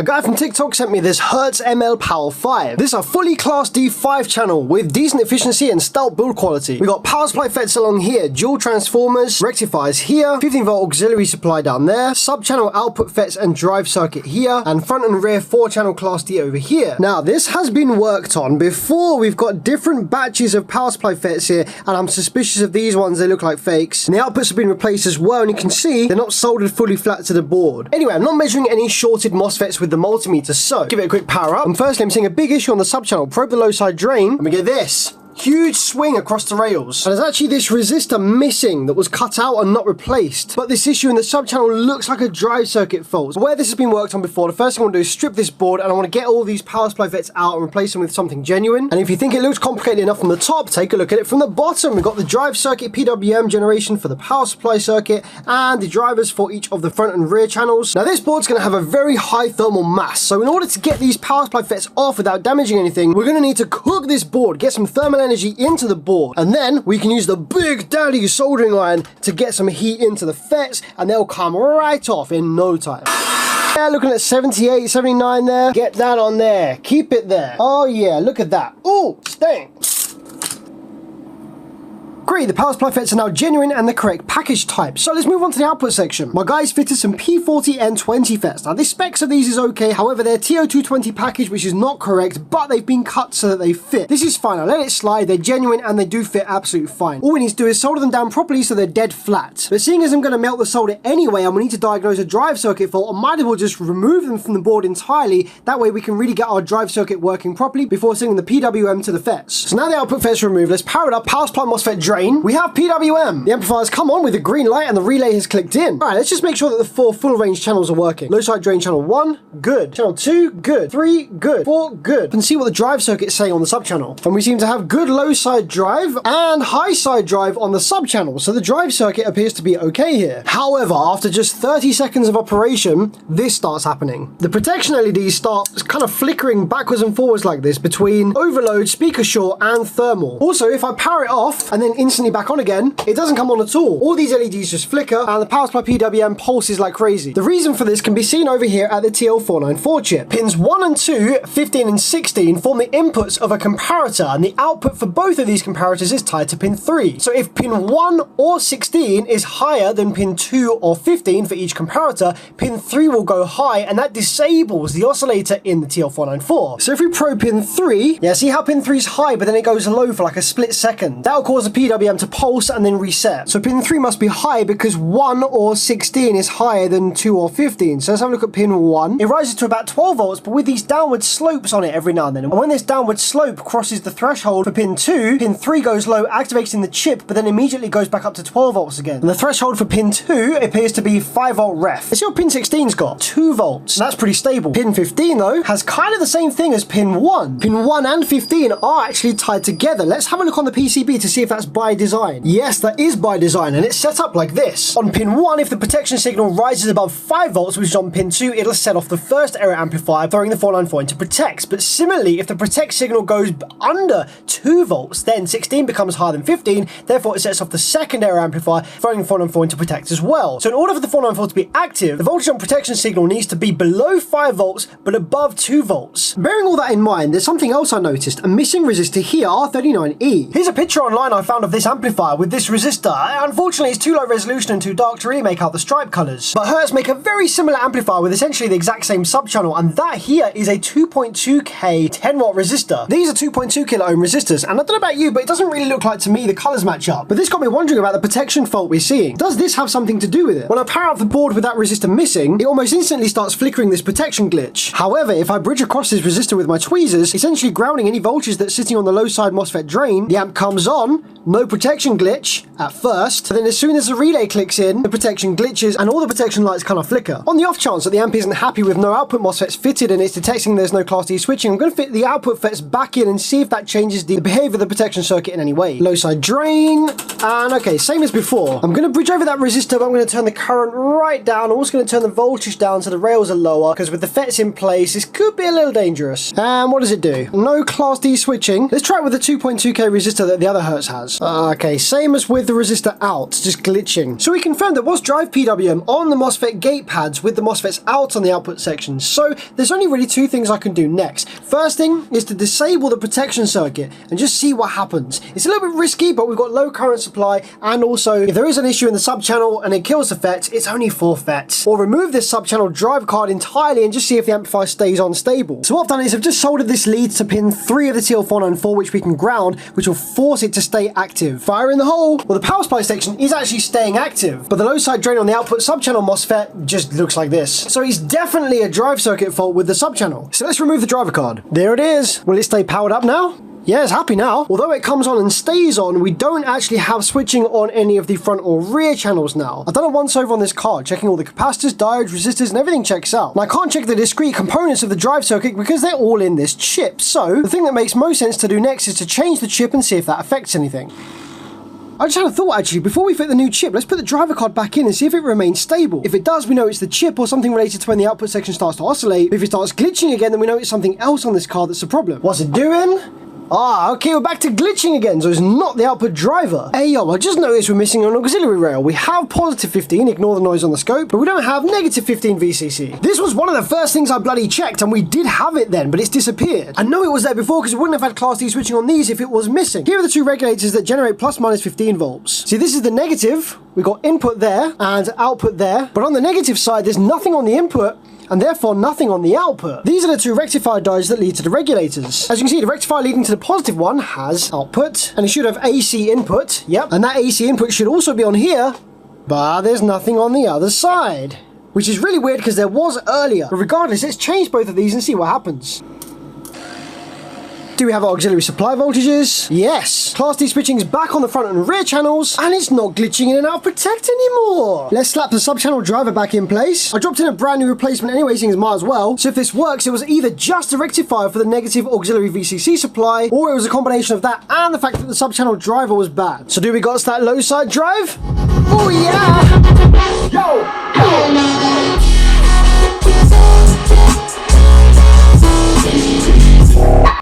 guy from TikTok sent me this Hertz ML Power 5. This is a fully Class D 5 channel with decent efficiency and stout build quality. We got power supply FETs along here, dual transformers, rectifiers here, 15-volt auxiliary supply down there, sub-channel output FETs and drive circuit here, and front and rear 4-channel Class D over here. Now, this has been worked on before. We've got different batches of power supply FETs here, and I'm suspicious of these ones. They look like fakes. And the outputs have been replaced as well, and you can see they're not soldered fully flat to the board. Anyway, I'm not measuring any shorted MOSFETs with the multimeter, so give it a quick power up. And firstly, I'm seeing a big issue on the sub-channel. Probe the low side drain, and we get this. Huge swing across the rails. And there's actually this resistor missing that was cut out and not replaced. But this issue in the sub-channel looks like a drive circuit fault. So where this has been worked on before, the first thing I want to do is strip this board, and I want to get all these power supply FETs out and replace them with something genuine. And if you think it looks complicated enough from the top, take a look at it from the bottom. We've got the drive circuit PWM generation for the power supply circuit and the drivers for each of the front and rear channels. Now this board's going to have a very high thermal mass. So in order to get these power supply FETs off without damaging anything, we're going to need to cook this board, get some thermal energy into the board, and then we can use the big daddy soldering iron to get some heat into the FETs, and they'll come right off in no time. Yeah, looking at 78, 79 there. Get that on there. Keep it there. Oh yeah, look at that. Ooh, staying. Great, the power supply FETs are now genuine and the correct package type. So let's move on to the output section. My guys fitted some P40N20 FETs. Now the specs of these is okay, however they're TO220 package, which is not correct, but they've been cut so that they fit. This is fine, I'll let it slide, they're genuine and they do fit absolutely fine. All we need to do is solder them down properly so they're dead flat. But seeing as I'm going to melt the solder anyway and we need to diagnose a drive circuit fault, I might as well just remove them from the board entirely. That way we can really get our drive circuit working properly before sending the PWM to the FETs. So now the output FETs are removed, let's power it up. Power supply MOSFET drain. We have PWM. The amplifier's come on with the green light and the relay has clicked in. Alright, let's just make sure that the 4 full range channels are working. Low side drain channel 1, good. Channel 2, good. 3, good. 4, good. You can see what the drive circuit's saying on the sub-channel. And we seem to have good low side drive and high side drive on the sub-channel, so the drive circuit appears to be okay here. However, after just 30 seconds of operation, this starts happening. The protection LEDs start kind of flickering backwards and forwards like this between overload, speaker short, and thermal. Also, if I power it off and then instantly back on again, it doesn't come on at all. All these LEDs just flicker and the power supply PWM pulses like crazy. The reason for this can be seen over here at the TL494 chip. Pins 1 and 2, 15 and 16 form the inputs of a comparator, and the output for both of these comparators is tied to pin 3. So if pin 1 or 16 is higher than pin 2 or 15 for each comparator, pin 3 will go high, and that disables the oscillator in the TL494. So if we probe pin 3, yeah, see how pin 3 is high but then it goes low for like a split second. That'll cause the PWM to pulse and then reset. So pin 3 must be high because 1 or 16 is higher than 2 or 15. So let's have a look at pin 1. It rises to about 12 volts, but with these downward slopes on it every now and then. And when this downward slope crosses the threshold for pin 2, pin 3 goes low, activating the chip, but then immediately goes back up to 12 volts again. And the threshold for pin 2 appears to be 5 volt ref. Let's see what pin 16's got. 2 volts. That's pretty stable. Pin 15 though has kind of the same thing as pin 1. Pin 1 and 15 are actually tied together. Let's have a look on the PCB to see if that's by design. Yes, that is by design, and it's set up like this. On pin 1, if the protection signal rises above 5 volts, which is on pin 2, it'll set off the first error amplifier, throwing the 494 into protect. But similarly, if the protect signal goes under 2 volts, then 16 becomes higher than 15, therefore it sets off the second error amplifier, throwing the 494 into protect as well. So in order for the 494 to be active, the voltage on protection signal needs to be below 5 volts, but above 2 volts. Bearing all that in mind, there's something else I noticed, a missing resistor here, R39E. Here's a picture online I found of this amplifier with this resistor. Unfortunately, it's too low resolution and too dark to really make out the stripe colours. But Hertz make a very similar amplifier with essentially the exact same sub-channel, and that here is a 2.2K 10 watt resistor. These are 2.2 kilo ohm resistors, and I don't know about you, but it doesn't really look like to me the colours match up. But this got me wondering about the protection fault we're seeing. Does this have something to do with it? When I power up the board with that resistor missing, it almost instantly starts flickering this protection glitch. However, if I bridge across this resistor with my tweezers, essentially grounding any voltage that's sitting on the low side MOSFET drain, the amp comes on, no protection glitch at first, but then as soon as the relay clicks in, the protection glitches and all the protection lights kind of flicker. On the off chance that the amp isn't happy with no output MOSFETs fitted and it's detecting there's no Class D switching, I'm going to fit the output FETs back in and see if that changes the behavior of the protection circuit in any way. Low side drain, and okay, same as before. I'm going to bridge over that resistor, but I'm going to turn the current right down. I'm also going to turn the voltage down so the rails are lower, because with the FETs in place, this could be a little dangerous. And what does it do? No Class D switching. Let's try it with the 2.2K resistor that the other Hertz has. Okay, same as with the resistor out, just glitching. So we confirmed there was drive PWM on the MOSFET gate pads with the MOSFETs out on the output section. So there's only really two things I can do next. First thing is to disable the protection circuit and just see what happens. It's a little bit risky, but we've got low current supply, and also if there is an issue in the sub-channel and it kills the FET, it's only 4 FETs. Or remove this sub-channel driver card entirely and just see if the amplifier stays unstable. So what I've done is I've just soldered this lead to pin 3 of the TL494, which we can ground, which will force it to stay active. Fire in the hole! Well, the power supply section is actually staying active, but the low side drain on the output sub-channel MOSFET just looks like this. So it's definitely a drive circuit fault with the sub-channel. So let's remove the driver card. There it is. Will it stay powered up now? Yeah, it's happy now. Although it comes on and stays on, we don't actually have switching on any of the front or rear channels now. I've done a once over on this card, checking all the capacitors, diodes, resistors, and everything checks out. And I can't check the discrete components of the drive circuit because they're all in this chip. So the thing that makes most sense to do next is to change the chip and see if that affects anything. I just had a thought actually, before we fit the new chip, let's put the driver card back in and see if it remains stable. If it does, we know it's the chip or something related to when the output section starts to oscillate. If it starts glitching again, then we know it's something else on this card that's a problem. What's it doing? Ah, okay, we're back to glitching again, so it's not the output driver. Hey yo, I just noticed we're missing an auxiliary rail. We have positive 15, ignore the noise on the scope, but we don't have negative 15 VCC. This was one of the first things I bloody checked, and we did have it then, but it's disappeared. I know it was there before because we wouldn't have had Class D switching on these if it was missing. Here are the 2 regulators that generate plus minus 15 volts. See, this is the negative. We've got input there and output there, but on the negative side, there's nothing on the input, and therefore nothing on the output. These are the 2 rectifier diodes that lead to the regulators. As you can see, the rectifier leading to the positive one has output, and it should have AC input, yep, and that AC input should also be on here, but there's nothing on the other side. Which is really weird because there was earlier. But regardless, let's change both of these and see what happens. Do we have our auxiliary supply voltages? Yes. Class D switching is back on the front and rear channels, and it's not glitching in and out protect anymore. Let's slap the sub-channel driver back in place. I dropped in a brand new replacement anyway, seeing as might as well. So if this works, it was either just a rectifier for the negative auxiliary VCC supply, or it was a combination of that and the fact that the sub-channel driver was bad. So do we got that low side drive? Oh yeah! Yo!